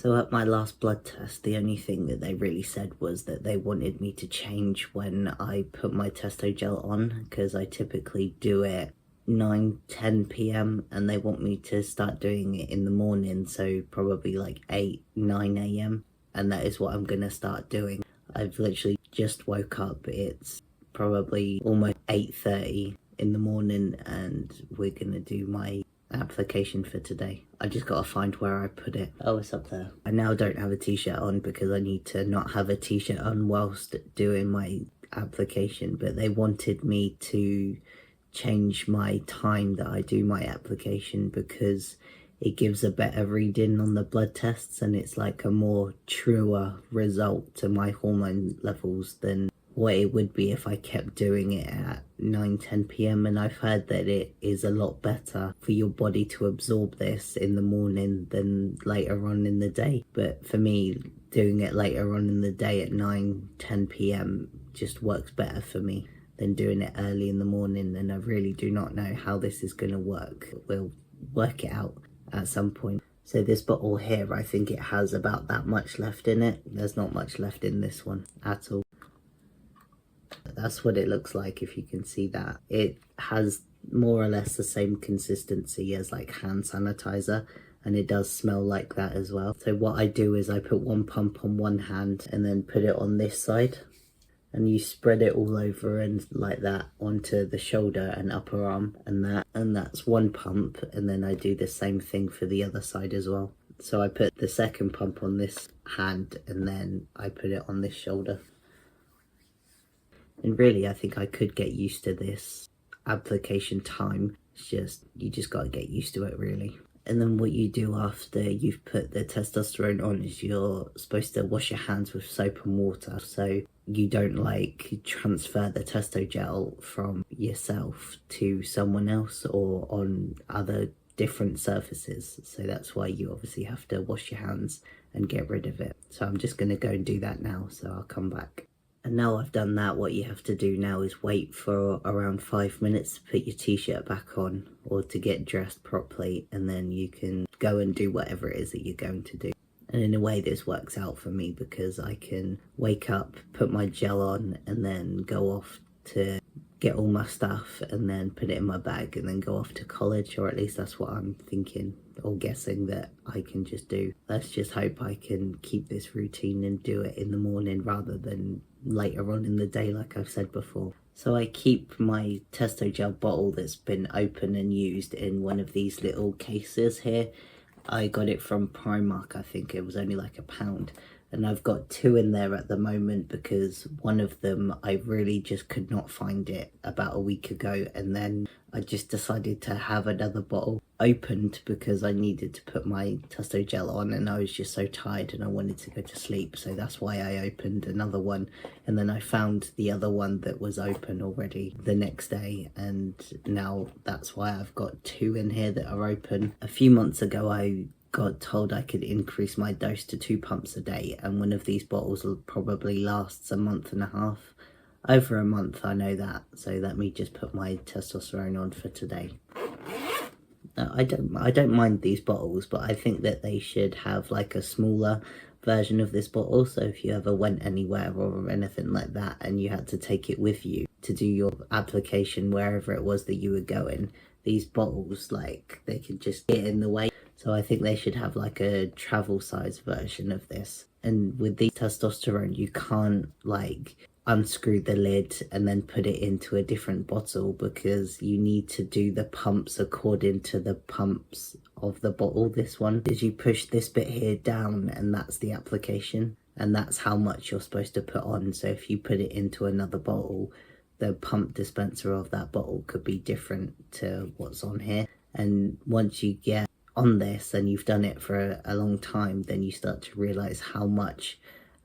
So at my last blood test, the only thing that they really said was that they wanted me to change when I put my testo gel on, because I typically do it 9-10 p.m. and they want me to start doing it in the morning, so probably like 8-9 a.m. and that is what I'm gonna start doing. I've literally just woke up. It's probably almost 8:30 in the morning and we're gonna do my application for today. I just gotta find where I put it. Oh, it's up there. I now don't have a t-shirt on because I need to not have a t-shirt on whilst doing my application, but they wanted me to change my time that I do my application because it gives a better reading on the blood tests and it's like a more truer result to my hormone levels than what it would be if I kept doing it at 9-10 p.m. and I've heard that it is a lot better for your body to absorb this in the morning than later on in the day. But for me, doing it later on in the day at 9-10 p.m. just works better for me than doing it early in the morning, and I really do not know how this is going to work. We'll work it out at some point. So this bottle here, I think it has about that much left in it. There's not much left in this one at all. That's what it looks like, if you can see that. It has more or less the same consistency as like hand sanitizer, and it does smell like that as well. So what I do is I put one pump on one hand and then put it on this side, and you spread it all over and like that onto the shoulder and upper arm and that's one pump, and then I do the same thing for the other side as well. So I put the second pump on this hand and then I put it on this shoulder. And really, I think I could get used to this application time. It's just, you just got to get used to it, really. And then what you do after you've put the testosterone on is you're supposed to wash your hands with soap and water, so you don't like transfer the testo gel from yourself to someone else or on other different surfaces. So that's why you obviously have to wash your hands and get rid of it. So I'm just going to go and do that now, so I'll come back. And now I've done that, what you have to do now is wait for around 5 minutes to put your t-shirt back on or to get dressed properly, and then you can go and do whatever it is that you're going to do. And in a way this works out for me because I can wake up, put my gel on and then go off to get all my stuff and then put it in my bag and then go off to college, or at least that's what I'm thinking or guessing that I can just do. Let's just hope I can keep this routine and do it in the morning rather than later on in the day like I've said before. So I keep my testo gel bottle that's been open and used in one of these little cases here. I got it from Primark, I think it was only like £1. And I've got 2 in there at the moment because one of them I really just could not find it about a week ago, and then I just decided to have another bottle opened because I needed to put my testo gel on and I was just so tired and I wanted to go to sleep, so that's why I opened another one. And then I found the other one that was open already the next day, and now that's why I've got 2 in here that are open. A few months ago I got told I could increase my dose to 2 pumps a day, and one of these bottles will probably lasts a month and a half. Over a month, I know that, so let me just put my testosterone on for today. I don't mind these bottles, but I think that they should have like a smaller version of this bottle, so if you ever went anywhere or anything like that and you had to take it with you to do your application wherever it was that you were going, these bottles, like, they could just get in the way. So I think they should have like a travel size version of this. And with the testosterone, you can't like unscrew the lid and then put it into a different bottle because you need to do the pumps according to the pumps of the bottle. This one is you push this bit here down and that's the application, and that's how much you're supposed to put on. So if you put it into another bottle, the pump dispenser of that bottle could be different to what's on here. And once you get on this and you've done it for a long time, then you start to realize how much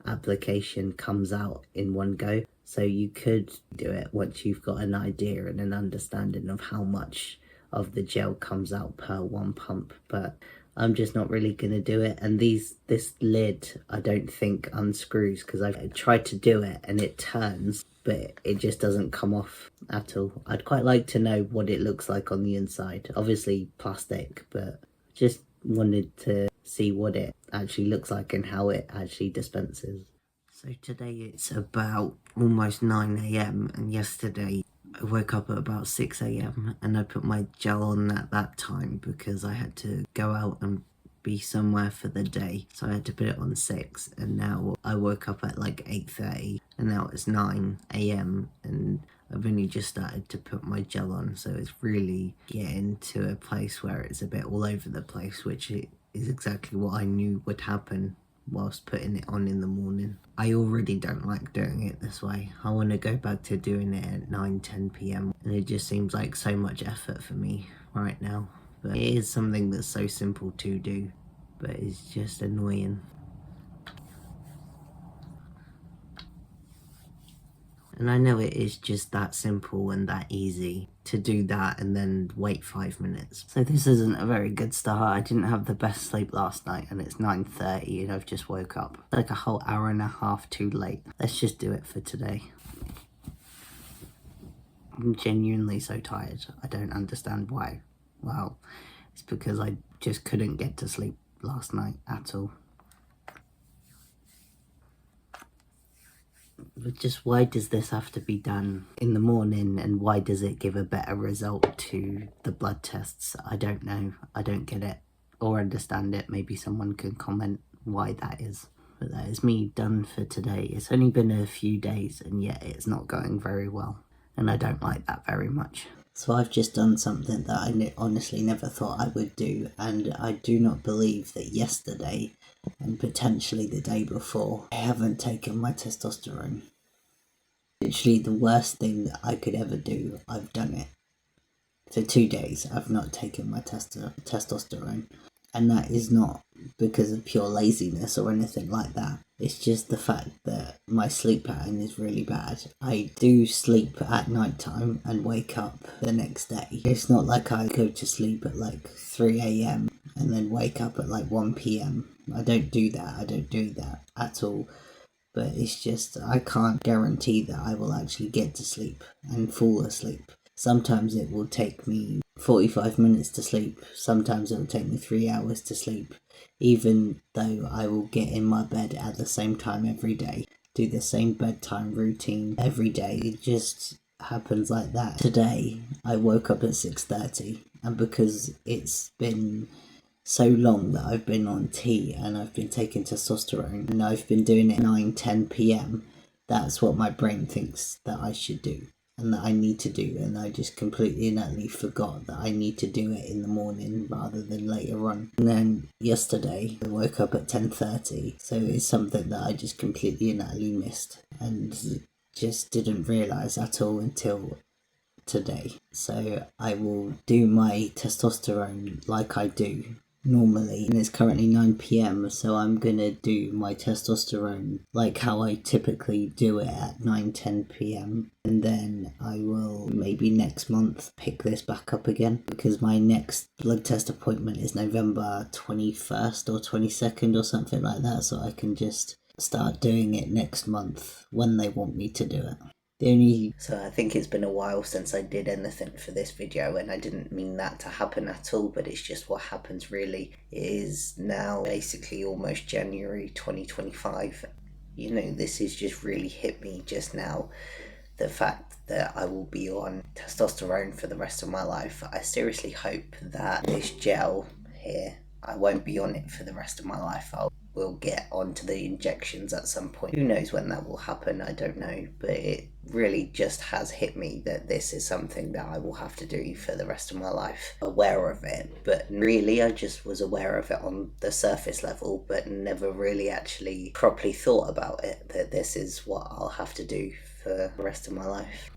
application comes out in one go. So you could do it once you've got an idea and an understanding of how much of the gel comes out per one pump, but I'm just not really gonna do it. And this lid I don't think unscrews because I've tried to do it and it turns, but it just doesn't come off at all. I'd quite like to know what it looks like on the inside. Obviously plastic, but just wanted to see what it actually looks like and how it actually dispenses. So today it's about almost 9 a.m. and yesterday I woke up at about 6 a.m. and I put my gel on at that time because I had to go out and be somewhere for the day, so I had to put it on 6, and now I woke up at like 8:30 and now it's 9 a.m. and I've only just started to put my gel on, so it's really getting to a place where it's a bit all over the place, which is exactly what I knew would happen whilst putting it on in the morning. I already don't like doing it this way. I want to go back to doing it at 9-10 p.m. and it just seems like so much effort for me right now. But it is something that's so simple to do, but it's just annoying. And I know it is just that simple and that easy to do that and then wait 5 minutes. So this isn't a very good start. I didn't have the best sleep last night and it's 9:30 and I've just woke up. Like a whole hour and a half too late. Let's just do it for today. I'm genuinely so tired. I don't understand why. Well, it's because I just couldn't get to sleep last night at all. But just why does this have to be done in the morning, and why does it give a better result to the blood tests? I don't know. I don't get it or understand it. Maybe someone can comment why that is. But that is me done for today. It's only been a few days and yet it's not going very well. And I don't like that very much. So I've just done something that I honestly never thought I would do, and I do not believe that yesterday and potentially the day before I haven't taken my testosterone. Literally the worst thing that I could ever do, I've done it. For 2 days I've not taken my testosterone, and that is not because of pure laziness or anything like that. It's just the fact that my sleep pattern is really bad. I do sleep at night time and wake up the next day. It's not like I go to sleep at like 3 a.m. and then wake up at like 1 p.m. I don't do that. I don't do that at all. But it's just, I can't guarantee that I will actually get to sleep and fall asleep. Sometimes it will take me 45 minutes to sleep. Sometimes it will take me 3 hours to sleep. Even though I will get in my bed at the same time every day. Do the same bedtime routine every day. It just happens like that. Today, I woke up at 6:30. And because it's been so long that I've been on tea and I've been taking testosterone and I've been doing it 9-10 p.m. That's what my brain thinks that I should do and that I need to do, and I just completely and utterly forgot that I need to do it in the morning rather than later on. And then yesterday I woke up at 10:30, so it's something that I just completely and utterly missed and just didn't realise at all until today. So I will do my testosterone like I do normally, and it's currently 9 p.m, so I'm gonna do my testosterone like how I typically do it at 9-10 p.m, and then I will maybe next month pick this back up again, because my next blood test appointment is November 21st or 22nd or something like that, so I can just start doing it next month when they want me to do it. So I think it's been a while since I did anything for this video, and I didn't mean that to happen at all, but it's just what happens really. It is now basically almost January 2025. You know, this has just really hit me just now. The fact that I will be on testosterone for the rest of my life. I seriously hope that this gel here, I won't be on it for the rest of my life. We'll get onto the injections at some point. Who knows when that will happen, I don't know, but it really just has hit me that this is something that I will have to do for the rest of my life. Aware of it, but really I just was aware of it on the surface level, but never really actually properly thought about it, that this is what I'll have to do for the rest of my life.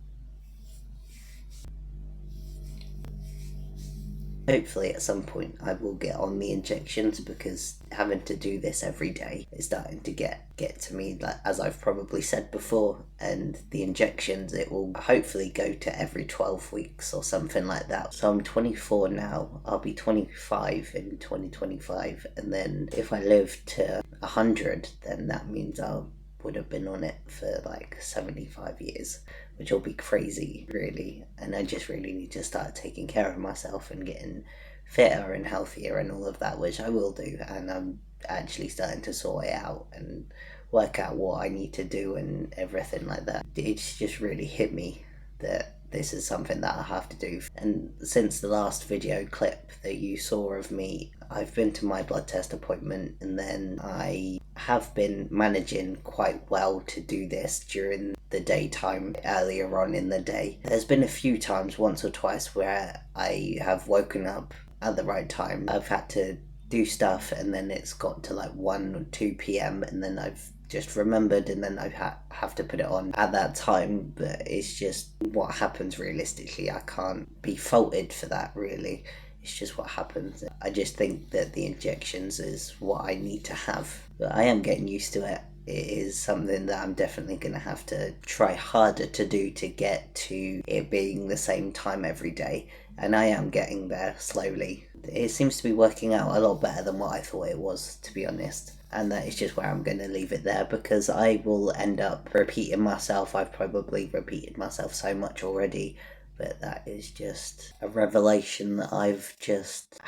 Hopefully at some point I will get on the injections, because having to do this every day is starting to get to me, like, as I've probably said before, and the injections, it will hopefully go to every 12 weeks or something like that. So I'm 24 now, I'll be 25 in 2025, and then if I live to 100, then that means I would have been on it for like 75 years, which will be crazy, really. And I just really need to start taking care of myself and getting fitter and healthier and all of that, which I will do. And I'm actually starting to sort it out and work out what I need to do and everything like that. It's just really hit me that this is something that I have to do. And since the last video clip that you saw of me, I've been to my blood test appointment, and then I have been managing quite well to do this during the daytime earlier on in the day. There's been a few times, once or twice, where I have woken up at the right time. I've had to do stuff, and then it's got to like 1 or 2 p.m. and then I've just remembered, and then I have to put it on at that time. But it's just what happens realistically. I can't be faulted for that, really. It's just what happens. I just think that the injections is what I need to have. But I am getting used to it. It is something that I'm definitely going to have to try harder to do to get to it being the same time every day. And I am getting there slowly. It seems to be working out a lot better than what I thought it was, to be honest. And that is just where I'm going to leave it there, because I will end up repeating myself. I've probably repeated myself so much already, but that is just a revelation that I've just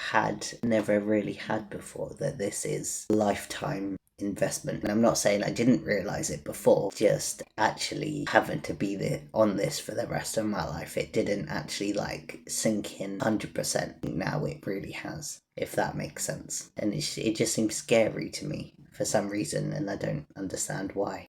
never really had before, that this is a lifetime investment. And I'm not saying I didn't realise it before, just actually having to be on this for the rest of my life. It didn't actually like sink in 100%. Now it really has, if that makes sense. And it just seems scary to me for some reason, and I don't understand why.